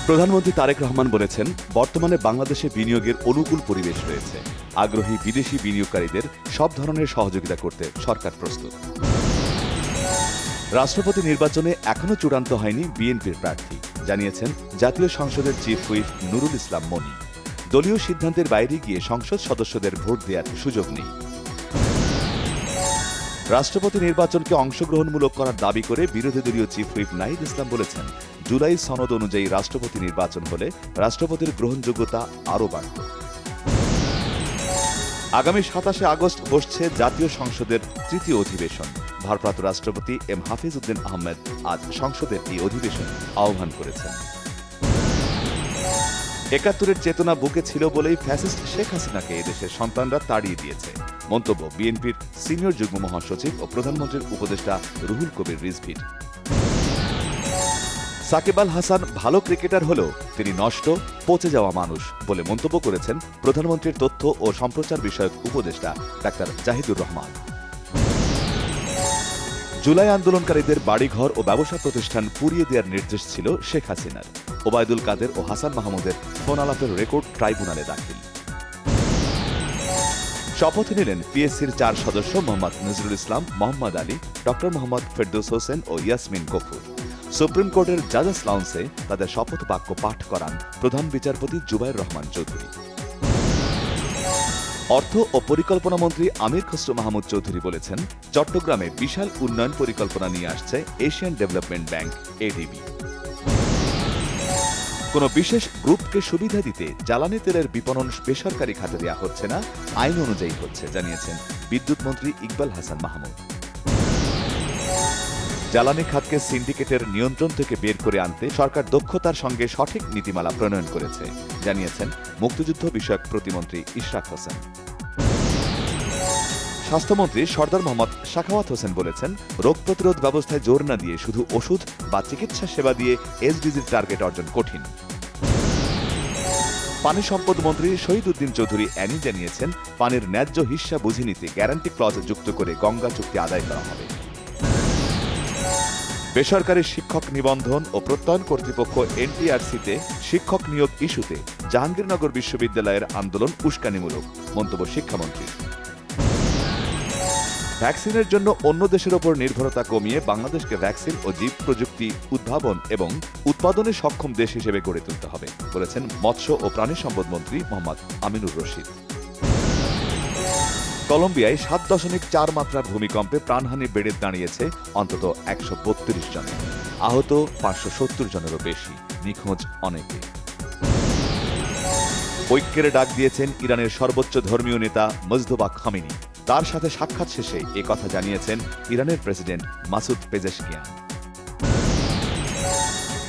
প্রধানমন্ত্রী তারেক রহমান বলেছেন, বর্তমানে বাংলাদেশে বিনিয়োগের অনুকূল পরিবেশ রয়েছে। আগ্রহী বিদেশি বিনিয়োগকারীদের সব ধরনের সহযোগিতা করতে সরকার প্রস্তুত। রাষ্ট্রপতি নির্বাচনে এখনও চূড়ান্ত হয়নি বিএনপির প্রার্থী, জানিয়েছেন জাতীয় সংসদের চিফ হুইপ নুরুল ইসলাম মনি। দলীয় সিদ্ধান্তের বাইরে গিয়ে সংসদ সদস্যদের ভোট দেওয়ার সুযোগ নেই। রাষ্ট্রপতি নির্বাচনকে অংশগ্রহণমূলক করার দাবি করে বিরোধী দলীয় চিফ হুইপ নাহিদ ইসলাম বলেছেন, জুলাই সনদ অনুযায়ী রাষ্ট্রপতি নির্বাচন হলে রাষ্ট্রপতির গ্রহণযোগ্যতা আরও বাড়ত। আগামী ২৭শে আগস্ট বসছে জাতীয় সংসদের তৃতীয় অধিবেশন। ভারপ্রাপ্ত রাষ্ট্রপতি এম হাফিজ উদ্দিন আহমেদ আজ সংসদের এই অধিবেশন আহ্বান করেছেন। ৭১-এর চেতনা বুকে ছিল বলেই ফ্যাসিস্ট শেখ হাসিনাকে এদেশের সন্তানরা তাড়িয়ে দিয়েছে। মন্তব্য বিএনপির সিনিয়র যুগ্ম মহাসচিব ও প্রধানমন্ত্রীর উপদেষ্টা রুহুল কবির রিজভীর। সাকিব আল হাসান ভালো ক্রিকেটার হলেও তিনি নষ্ট, পচে যাওয়া মানুষ বলে মন্তব্য করেছেন প্রধানমন্ত্রীর তথ্য ও সম্প্রচার বিষয়ক উপদেষ্টা ডাক্তার জাহিদুর রহমান। জুলাই আন্দোলনকারীদের বাড়িঘর ও ব্যবসা প্রতিষ্ঠান পুড়িয়ে দেওয়ার নির্দেশ ছিল শেখ হাসিনার। ওবায়দুল কাদের ও হাসান মাহমুদের ফোন আলাপের রেকর্ড ট্রাইব্যুনালে দাখিল। শপথ নিলেন পিএসসির ৪ সদস্য মোহাম্মদ নজরুল ইসলাম, মোহাম্মদ আলী, ডক্টর মোহাম্মদ ফেরদৌস হোসেন ও ইয়াসমিন গফুর। সুপ্রিম কোর্টের জাজেস লাউঞ্জে তাদের শপথ বাক্য পাঠ করান প্রধান বিচারপতি জুবায়ের রহমান চৌধুরী। অর্থ ও পরিকল্পনা মন্ত্রী আমির খসরু মাহমুদ চৌধুরী বলেছেন, চট্টগ্রামে বিশাল উন্নয়ন পরিকল্পনা নিয়ে আসছে এশিয়ান ডেভেলপমেন্ট ব্যাংক এডিবি। কোন বিশেষ গ্রুপকে সুবিধা দিতে জ্বালানি তেলের বিপণন বেসরকারি খাতে দেওয়া হচ্ছে না, আইন অনুযায়ী হচ্ছে, জানিয়েছেন বিদ্যুৎ মন্ত্রী ইকবাল হাসান মাহমুদ। জ্বালানি খাতকে সিন্ডিকেটের নিয়ন্ত্রণ থেকে বের করে আনতে সরকার দক্ষতার সঙ্গে সঠিক নীতিমালা প্রণয়ন করেছে, জানিয়েছেন মুক্তিযুদ্ধ বিষয়ক প্রতিমন্ত্রী ইশরাক হোসেন। স্বাস্থ্যমন্ত্রী সরদার মোহাম্মদ সাখাওয়াত হোসেন বলেছেন, রোগ প্রতিরোধ ব্যবস্থায় জোর না দিয়ে শুধু ওষুধ বা চিকিৎসা সেবা দিয়ে এসডিজির টার্গেট অর্জন কঠিন। পানি সম্পদ মন্ত্রী শহীদ উদ্দিন চৌধুরী অ্যানি জানিয়েছেন, পানির ন্যায্য হিস্যা বুঝে নিতে গ্যারান্টি ক্লজ যুক্ত করে গঙ্গা চুক্তি আদায় করা হবে। বেসরকারি শিক্ষক নিবন্ধন ও প্রত্যয়ন কর্তৃপক্ষ এনটিআরসিতে শিক্ষক নিয়োগ ইস্যুতে জাহাঙ্গীরনগর বিশ্ববিদ্যালয়ের আন্দোলন উস্কানিমূলক, মন্তব্য শিক্ষামন্ত্রী। ভ্যাকসিনের জন্য অন্য দেশের ওপর নির্ভরতা কমিয়ে বাংলাদেশকে ভ্যাকসিন ও জীব প্রযুক্তি উদ্ভাবন এবং উৎপাদনে সক্ষম দেশ হিসেবে গড়ে তুলতে হবে, বলেছেন মৎস্য ও প্রাণী সম্পদ মন্ত্রী মোহাম্মদ আমিনুর রশিদ। কলম্বিয়ায় ৭.৪ মাত্রার ভূমিকম্পে প্রাণহানি বেড়ে দাঁড়িয়েছে অন্তত ১৩২ জনে, আহত ৫৭০ জনেরও বেশি, নিখোঁজ অনেকে। ঐক্যের ডাক দিয়েছেন ইরানের সর্বোচ্চ ধর্মীয় নেতা মুজতবা খামেনি। তার সাথে সাক্ষাৎ শেষে এ কথা জানিয়েছেন ইরানের প্রেসিডেন্ট মাসুদ পেজেশকিয়ান।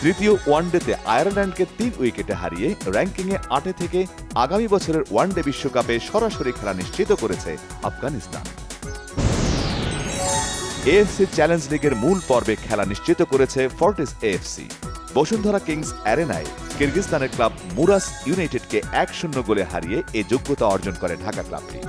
তৃতীয় ওয়ানডেতে আয়ারল্যান্ডকে ৩ উইকেটে হারিয়ে র্যাঙ্কিংয়ে ৮ থেকে আগামী বছরের ওয়ানডে বিশ্বকাপে সরাসরি খেলা নিশ্চিত করেছে আফগানিস্তান। এএফসি চ্যালেঞ্জ লিগের মূল পর্বে খেলা নিশ্চিত করেছে ফর্টিস এএফসি। বসুন্ধরা কিংস অ্যারেনায় কিরগিজস্তানের ক্লাব মুরাস ইউনাইটেডকে ১-০ গোলে হারিয়ে এ যোগ্যতা অর্জন করে ঢাকা ক্লাবটি।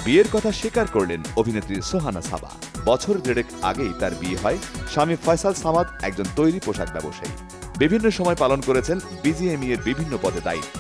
বিয়ের কথা স্বীকার করলেন অভিনেত্রী সোহানা সাবা। বছর দেড়েক আগেই তার বিয়ে হয়। স্বামী ফয়সাল সামাদ একজন তৈরি পোশাক ব্যবসায়ী। বিভিন্ন সময় পালন করেছেন বিজিএমইএর বিভিন্ন পদে দায়িত্ব।